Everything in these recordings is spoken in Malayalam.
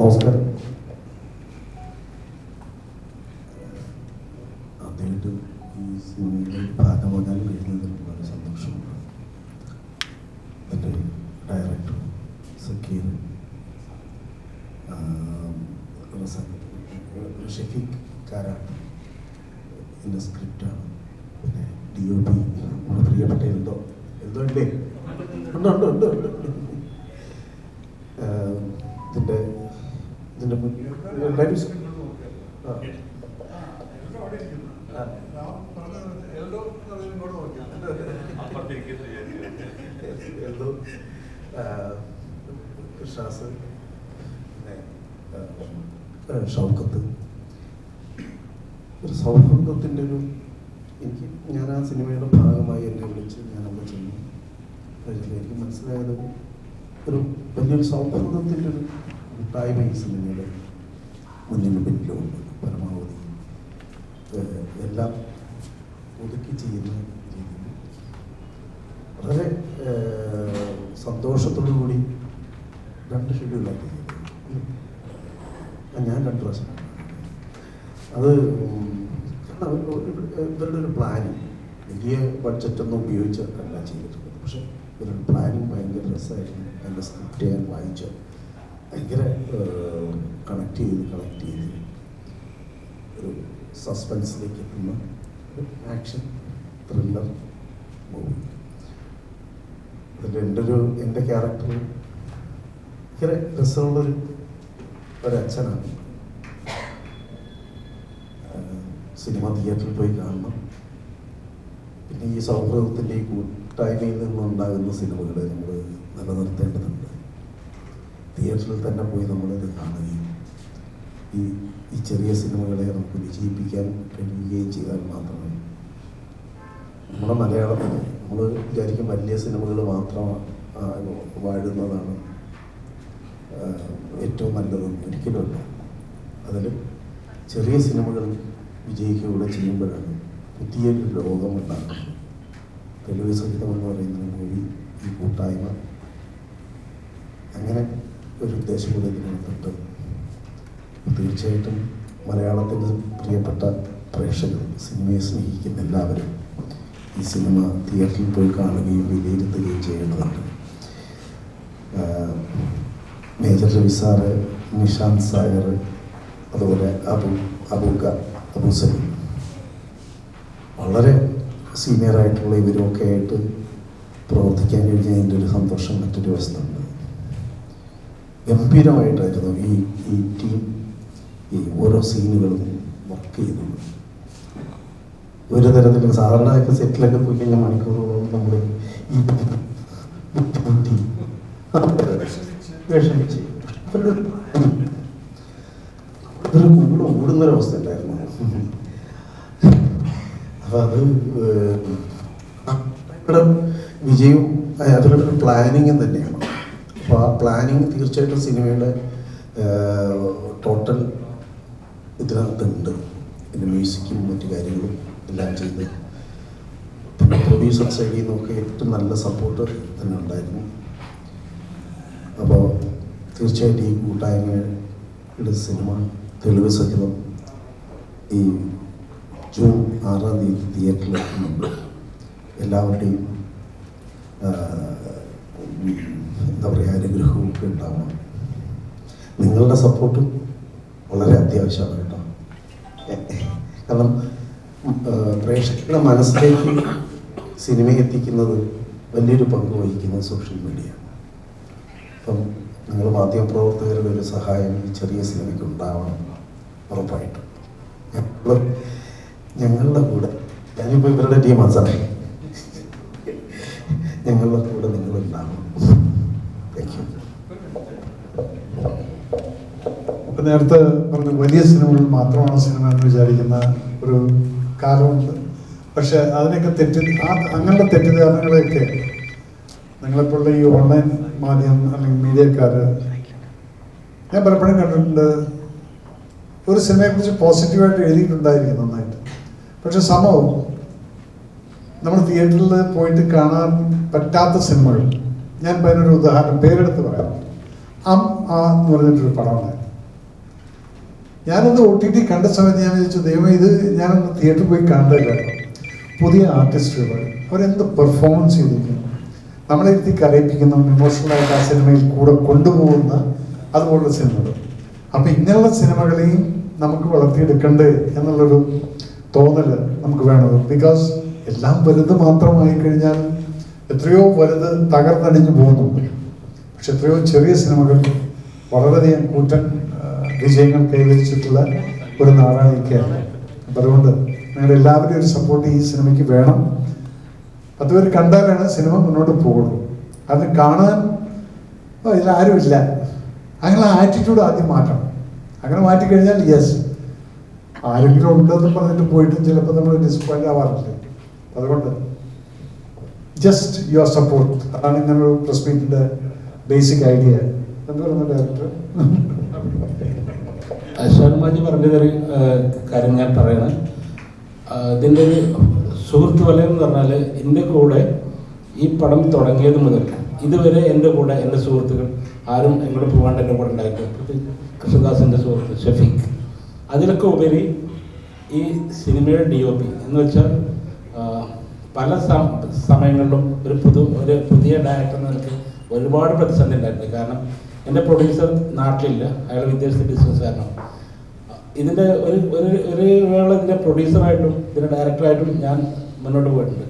നമസ്കാരം. ആദ്യമായിട്ട് ഈ സിനിമയുടെ ഭാഗമാകാൻ കഴിയുന്നതിൽ വളരെ സന്തോഷമുണ്ട്. എൻ്റെ ഡയറക്ടർ സക്കീർ, ഷെഫീഖ് കാരാട്ട് എൻ്റെ സ്ക്രിപ്റ്റാണ്. പിന്നെ DOP നമ്മുടെ പ്രിയപ്പെട്ട എന്തോ ഇല്ലേ ഉണ്ട് ഇതിൻ്റെ ഷാസ്, ഷൗക്കത്ത്. ഒരു സൗഹൃദത്തിൻ്റെ ഞാൻ ആ സിനിമയുടെ ഭാഗമായി എന്നെ വിളിച്ച് ഞാനവിടെ ചെന്നു. എനിക്ക് മനസ്സിലായത് ഒരു വലിയൊരു സൗഹൃദത്തിൻ്റെ ഒരു കൂട്ടായ്മ ഈ സിനിമയുടെ മുന്നിലും പിന്നിലുമുണ്ട്. പരമാവധി എല്ലാം ഒതുക്കി ചെയ്യുന്ന രീതിയിൽ വളരെ സന്തോഷത്തോടു കൂടി 2 ഷെഡ്യൂളാക്കി ഞാൻ 2 പ്രാവശ്യം. അത് ഇവരുടെ ഒരു പ്ലാനിങ് വലിയ ബഡ്ജറ്റൊന്നും ഉപയോഗിച്ചല്ല ചെയ്തിട്ടുള്ളത്. പക്ഷെ ഇവരുടെ പ്ലാനിങ് ഭയങ്കര രസമായിരുന്നു. അതിൻ്റെ സ്ക്രിപ്റ്റ് ഞാൻ വായിച്ചു ഭയങ്കര കണക്ട് ചെയ്ത് ഒരു സസ്പെൻസിലേക്ക് എത്തുന്ന ഒരു ആക്ഷൻ ത്രില്ലർ മൂവി. അതിൽ എൻ്റെ ക്യാരക്ടർ ഭയങ്കര രസമുള്ളൊരു അച്ഛനാണ്. സിനിമ തിയേറ്ററിൽ പോയി കാണണം. പിന്നെ ഈ സൗഹൃദത്തിൻ്റെ ഈ കൂട്ടായ്മയിൽ നിന്നുണ്ടാകുന്ന സിനിമകൾ നമ്മൾ നിലനിർത്തേണ്ടതുണ്ട്. തിയേറ്ററിൽ തന്നെ പോയി നമ്മളത് കാണുകയും ഈ ചെറിയ സിനിമകളെ നമുക്ക് വിജയിപ്പിക്കാൻ കഴിയുകയും ചെയ്താൽ മാത്രമേ നമ്മുടെ മലയാളത്തിൽ നമ്മൾ വിചാരിക്കും വലിയ സിനിമകൾ മാത്രം വാഴുന്നതാണ് ഏറ്റവും നല്ലതെന്ന്. ഒരിക്കലുമല്ല. അതിൽ ചെറിയ സിനിമകൾ വിജയിക്കുകയൂടെ ചെയ്യുമ്പോഴാണ് പുതിയൊരു ലോകമുണ്ടാകുന്നത്. തെലുങ്ക് സംഗീതം എന്ന് പറയുന്ന മൂവി, ഈ കൂട്ടായ്മ, അങ്ങനെ ഒരു ഉദ്ദേശം കൂടി ഇതിനകത്തുണ്ട്. തീർച്ചയായിട്ടും മലയാളത്തിൻ്റെ പ്രിയപ്പെട്ട പ്രേക്ഷകർ, സിനിമയെ സ്നേഹിക്കുന്ന എല്ലാവരും ഈ സിനിമ തിയേറ്ററിൽ പോയി കാണുകയും വിലയിരുത്തുകയും ചെയ്യേണ്ടതുണ്ട്. മേജർ രവി സാറ്, നിഷാന്ത് സാഗർ, അതുപോലെ അബു സലീം, വളരെ സീനിയറായിട്ടുള്ള ഇവരൊക്കെ ആയിട്ട് പ്രവർത്തിക്കാൻ കഴിഞ്ഞതിൻ്റെ ഒരു സന്തോഷം മറ്റൊരു വശത്തുണ്ട്. ഗംഭീരമായിട്ടായിരുന്നു ഈ ടീം ഈ ഓരോ സീനുകളും വർക്ക് ചെയ്തത്. ഒരു തരത്തിലും സാധാരണയൊക്കെ സെറ്റിലൊക്കെ പോയി കഴിഞ്ഞാൽ മണിക്കൂറുകളോളം നമ്മൾ ഈ ബുദ്ധിമുട്ടി വിഷമിച്ച് അതൊരു കൂടെ ഓടുന്നൊരവസ്ഥ ഉണ്ടായിരുന്നു. അപ്പം അത് വിജയവും അതിലൊരു പ്ലാനിങ്ങും തന്നെയാണ്. അപ്പോൾ ആ പ്ലാനിങ് തീർച്ചയായിട്ടും സിനിമയുടെ ടോട്ടൽ ഇതിനകത്തുണ്ട്. പിന്നെ മ്യൂസിക്കും മറ്റു കാര്യങ്ങളും എല്ലാം ചെയ്ത് പിന്നെ പ്രൊഡ്യൂസർ സൈഡിൽ നിന്നൊക്കെ ഏറ്റവും നല്ല സപ്പോർട്ട് തന്നെ ഉണ്ടായിരുന്നു. അപ്പോൾ തീർച്ചയായിട്ടും ഈ കൂട്ടായ്മയുടെ സിനിമ തെലുങ്ക് സഹിതം ഈ ജൂൺ 6-ാം തീയതി തിയേറ്ററിൽ എത്തുന്നുണ്ട്. എല്ലാവരുടെയും എന്താ പറയുക, അനുഗ്രഹവും ഒക്കെ ഉണ്ടാവണം. നിങ്ങളുടെ സപ്പോർട്ട് വളരെ അത്യാവശ്യമാണ് കേട്ടോ. കാരണം പ്രേക്ഷകരുടെ മനസ്സിലേക്ക് സിനിമയെ എത്തിക്കുന്നത് വലിയൊരു പങ്ക് വഹിക്കുന്നത് സോഷ്യൽ മീഡിയ. അപ്പം നിങ്ങൾ മാധ്യമപ്രവർത്തകരുടെ ഒരു സഹായം ഈ ചെറിയ സിനിമയ്ക്ക് ഉണ്ടാവണം ഉറപ്പായിട്ടും. ഞങ്ങളുടെ കൂടെ, ഞാനിപ്പോൾ ഇവരുടെ ടീമാണ് സാറേ, ഞങ്ങളുടെ കൂടെ നിങ്ങളുണ്ടാവണം. Thank you. ഇപ്പം നേരത്തെ പറഞ്ഞ വലിയ സിനിമകൾ മാത്രമാണ് സിനിമ എന്ന് വിചാരിക്കുന്ന ഒരു കാലമുണ്ട്. പക്ഷെ അതിനൊക്കെ അങ്ങനെയുള്ള തെറ്റിദ്ധാരണകളെയൊക്കെ നിങ്ങളെപ്പോലുള്ള ഈ ഓൺലൈൻ മാധ്യമം അല്ലെങ്കിൽ മീഡിയക്കാർ ഞാൻ പലപ്പോഴും കണ്ടിട്ടുണ്ട്. ഒരു സിനിമയെക്കുറിച്ച് പോസിറ്റീവായിട്ട് എഴുതിയിട്ടുണ്ടായിരിക്കും നന്നായിട്ട്. പക്ഷെ സംഭവം നമ്മൾ തിയേറ്ററിൽ പോയിട്ട് കാണാൻ പറ്റാത്ത സിനിമകൾ, ഞാൻ അതിനൊരു ഉദാഹരണം പേരെടുത്ത് പറയാം. എന്ന് പറഞ്ഞിട്ടൊരു പടമാണ്. ഞാനത് OTT കണ്ട സമയത്ത് ഞാൻ വിചാരിച്ചു, ദൈവം ഇത് ഞാനൊന്ന് തിയേറ്ററിൽ പോയി കണ്ടില്ല. പുതിയ ആർട്ടിസ്റ്റുകൾ അവരെന്ത് പെർഫോമൻസ് ചെയ്തിരിക്കുന്നു, നമ്മളെ ഇരുത്തി കരയിപ്പിക്കുന്ന, ഇമോഷണലായിട്ട് ആ സിനിമയിൽ കൂടെ കൊണ്ടുപോകുന്ന അതുപോലുള്ള സിനിമകൾ. അപ്പം ഇങ്ങനെയുള്ള സിനിമകളെയും നമുക്ക് വളർത്തിയെടുക്കണ്ടേ എന്നുള്ളൊരു തോന്നൽ നമുക്ക് വേണം. ബിക്കോസ് എല്ലാം വലുത് മാത്രമായി കഴിഞ്ഞാൽ എത്രയോ വലുത് തകർന്നടിഞ്ഞു പോകുന്നുണ്ട്. പക്ഷെ എത്രയോ ചെറിയ സിനിമകൾ വളരെയധികം കൂറ്റൻ വിജയങ്ങൾ കൈവരിച്ചിട്ടുള്ള ഒരു നാടാണ് ഈ കേരളം. അപ്പം അതുകൊണ്ട് നിങ്ങളുടെ എല്ലാവരുടെയും ഒരു സപ്പോർട്ട് ഈ സിനിമയ്ക്ക് വേണം. 10 പേര് കണ്ടാലാണ് സിനിമ മുന്നോട്ട് പോകുള്ളൂ. അത് കാണാൻ ഇതിലാരുമില്ല, അങ്ങനെ ആറ്റിറ്റ്യൂഡ് ആദ്യം മാറ്റണം. അങ്ങനെ മാറ്റിക്കഴിഞ്ഞാൽ യെസ്, ആരെങ്കിലും ഉണ്ടെന്ന് പറഞ്ഞിട്ട് പോയിട്ടും ചിലപ്പോൾ നമ്മൾ ഡിസപ്പോയിന്റ് ആവാറില്ല. അതുകൊണ്ട് ജസ്റ്റ് യുവർ സപ്പോർട്ട്, അതാണ് ഇങ്ങനൊരു പ്രസ് മീറ്റിന്റെ ബേസിക് ഐഡിയ. എന്ത് പറയുന്നു ഡയറക്ടർ? ശർമാജി പറഞ്ഞതൊരു കാര്യം ഞാൻ പറയണം. ഇതിൻ്റെ ഒരു സുഹൃത്ത് വലയം എന്ന് പറഞ്ഞാൽ എൻ്റെ കൂടെ ഈ പടം തുടങ്ങിയത് മുതൽ ഇതുവരെ എൻ്റെ കൂടെ എൻ്റെ സുഹൃത്തുക്കൾ ആരും എങ്ങോട്ട് പോകാണ്ട് എൻ്റെ കൂടെ ഉണ്ടായിട്ടുണ്ട്. കൃഷ്ണദാസിൻ്റെ സുഹൃത്ത് ഷഫീഖ്, അതിലൊക്കെ ഉപരി ഈ സിനിമയുടെ DOP എന്ന് വെച്ചാൽ പല സമയങ്ങളിലും ഒരു പുതിയ ഡയറക്ടർ നിലയ്ക്ക് ഒരുപാട് പ്രതിസന്ധി ഉണ്ടായിട്ടുണ്ട്. കാരണം എൻ്റെ പ്രൊഡ്യൂസർ നാട്ടിലില്ല, അയാൾ വിദേശത്ത് ബിസിനസ്സുകാരനാണ്. ഇതിൻ്റെ ഒരു വേള ഇതിൻ്റെ പ്രൊഡ്യൂസറായിട്ടും ഇതിൻ്റെ ഡയറക്ടറായിട്ടും ഞാൻ മുന്നോട്ട് പോയിട്ടുണ്ട്.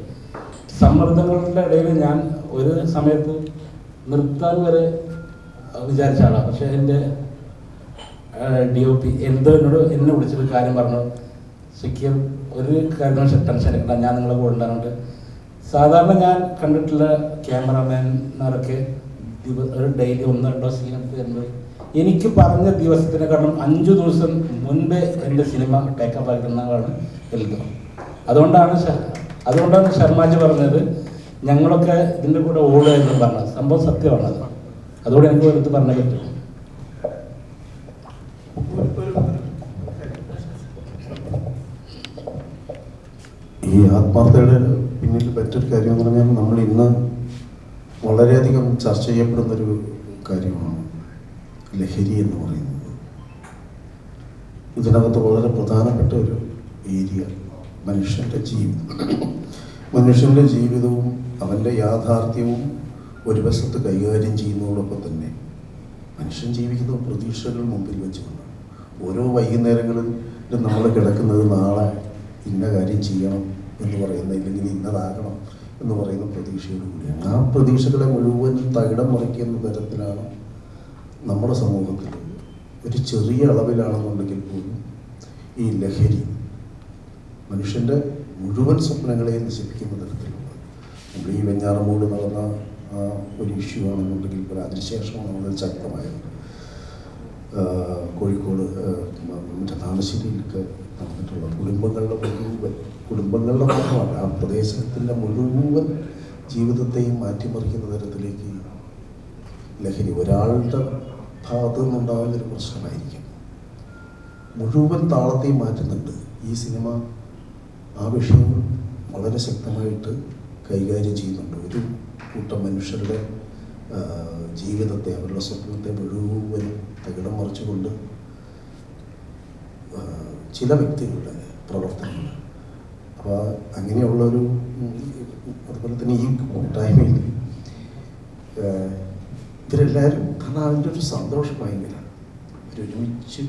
സമ്മർദ്ദങ്ങളുടെ ഇടയിൽ ഞാൻ ഒരു സമയത്ത് നിർത്താൻ വരെ വിചാരിച്ച ആളാണ്. പക്ഷേ എൻ്റെ DOP എന്നെ വിളിച്ചൊരു കാര്യം പറഞ്ഞു, സിക്കിർ ഒരു കാര്യം ടെൻഷൻ എടുക്കണ്ട, ഞാൻ നിങ്ങളെ കൂടെ ഉണ്ടാകുന്നുണ്ട്. സാധാരണ ഞാൻ കണ്ടിട്ടുള്ള ക്യാമറമാൻമാരൊക്കെ ഒരു ഡെയിലി 1-2 സീനൊക്കെ വരുന്നത് എനിക്ക് പറഞ്ഞ ദിവസത്തിനെക്കാളും 5 ദിവസം മുൻപേ എൻ്റെ സിനിമ ടേക്കപ്പ് ആക്കുന്നതാണ് എൽദോ. അതുകൊണ്ടാണ് ശർമാജി പറഞ്ഞത് ഞങ്ങളൊക്കെ ഇതിൻ്റെ കൂടെ ഓടുക എന്ന് പറഞ്ഞത്. സംഭവം സത്യമാണത്. അതുകൊണ്ട് എനിക്ക് എടുത്ത് പറഞ്ഞേ പറ്റും. ഈ ആത്മാർത്ഥതയുടെ പിന്നിൽ മറ്റൊരു കാര്യം എന്ന് പറഞ്ഞാൽ നമ്മൾ ഇന്ന് വളരെയധികം ചർച്ച ചെയ്യപ്പെടുന്നൊരു കാര്യമാണ് ലഹരി എന്ന് പറയുന്നത്. ഇതിനകത്ത് വളരെ പ്രധാനപ്പെട്ട ഒരു ഏരിയ മനുഷ്യൻ്റെ ജീവിതവും അവൻ്റെ യാഥാർത്ഥ്യവും ഒരു വശത്ത് കൈകാര്യം ചെയ്യുന്നതോടൊപ്പം തന്നെ മനുഷ്യൻ ജീവിക്കുന്ന പ്രതീക്ഷകൾ മുമ്പിൽ വെച്ചുകൊണ്ട് ഓരോ വൈകുന്നേരങ്ങളിലും നമ്മൾ കിടക്കുന്നത് നാളെ ഇന്ന കാര്യം ചെയ്യണം എന്ന് പറയുന്ന, ഇല്ലെങ്കിൽ ഇന്നതാകണം എന്ന് പറയുന്ന പ്രതീക്ഷയോടുകൂടിയാണ്. ആ പ്രതീക്ഷകളെ മുഴുവൻ തകിടം മറിക്കുന്ന തരത്തിലാണ് നമ്മുടെ സമൂഹത്തിൽ ഒരു ചെറിയ അളവിലാണെന്നുണ്ടെങ്കിൽ പോലും ഈ ലഹരി മനുഷ്യൻ്റെ മുഴുവൻ സ്വപ്നങ്ങളെയും നശിപ്പിക്കുന്ന തരത്തിലുള്ള, നമ്മൾ ഈ വെഞ്ഞാറമൂട് നടന്ന ഒരു ഇഷ്യൂ ആണെന്നുണ്ടെങ്കിൽ പോലും അതിനുശേഷമാണ് നമ്മൾ ശക്തമായത്. കോഴിക്കോട് മറ്റേ താമരശ്ശേരിയിലൊക്കെ നടന്നിട്ടുള്ള കുടുംബങ്ങളുടെ മാത്രമല്ല, ആ പ്രദേശത്തിൻ്റെ മുഴുവൻ ജീവിതത്തെയും മാറ്റിമറിക്കുന്ന തരത്തിലേക്ക് ലഹരി ഒരാളുടെ ഭാഗത്തു നിന്നുണ്ടാകുന്നൊരു പ്രശ്നമായിരിക്കും, മുഴുവൻ താളത്തെയും മാറ്റുന്നുണ്ട്. ഈ സിനിമ ആ വിഷയം വളരെ ശക്തമായിട്ട് കൈകാര്യം ചെയ്യുന്നുണ്ട്. ഒരു കൂട്ടം മനുഷ്യരുടെ ജീവിതത്തെ, അവരുടെ സ്വപ്നത്തെ മുഴുവൻ തകിടം മറിച്ചുകൊണ്ട് ചില വ്യക്തികളുടെ പ്രവർത്തനങ്ങൾ. അപ്പോൾ അങ്ങനെയുള്ളൊരു, അതുപോലെ തന്നെ ഈ കൂട്ടായ്മയിൽ ഇവരെല്ലാവരും, കാരണം അതിൻ്റെ ഒരു സന്തോഷം ഭയങ്കര, ഒരുമിച്ച്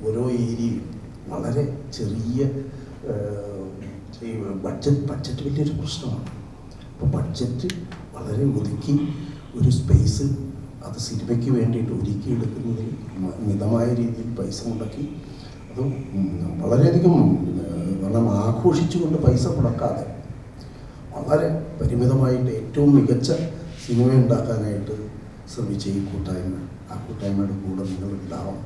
ഓരോ ഏരിയയും വളരെ ചെറിയ ബഡ്ജറ്റ് വലിയൊരു പ്രശ്നമാണ്. അപ്പോൾ ബഡ്ജറ്റ് വളരെ ഒതുക്കി ഒരു സ്പേസ് അത് സിനിമയ്ക്ക് വേണ്ടിയിട്ട് ഒരുക്കിയെടുക്കുന്നതിൽ മിതമായ രീതിയിൽ പൈസ മുടക്കി, അത് വളരെയധികം കാരണം ആഘോഷിച്ചുകൊണ്ട് പൈസ മുടക്കാതെ വളരെ പരിമിതമായിട്ട് ഏറ്റവും മികച്ച സിനിമ ഉണ്ടാക്കാനായിട്ട് ശ്രമിച്ച ഈ കൂട്ടായ്മ, ആ കൂട്ടായ്മയുടെ കൂടെ നിങ്ങൾ ഉണ്ടാവണം.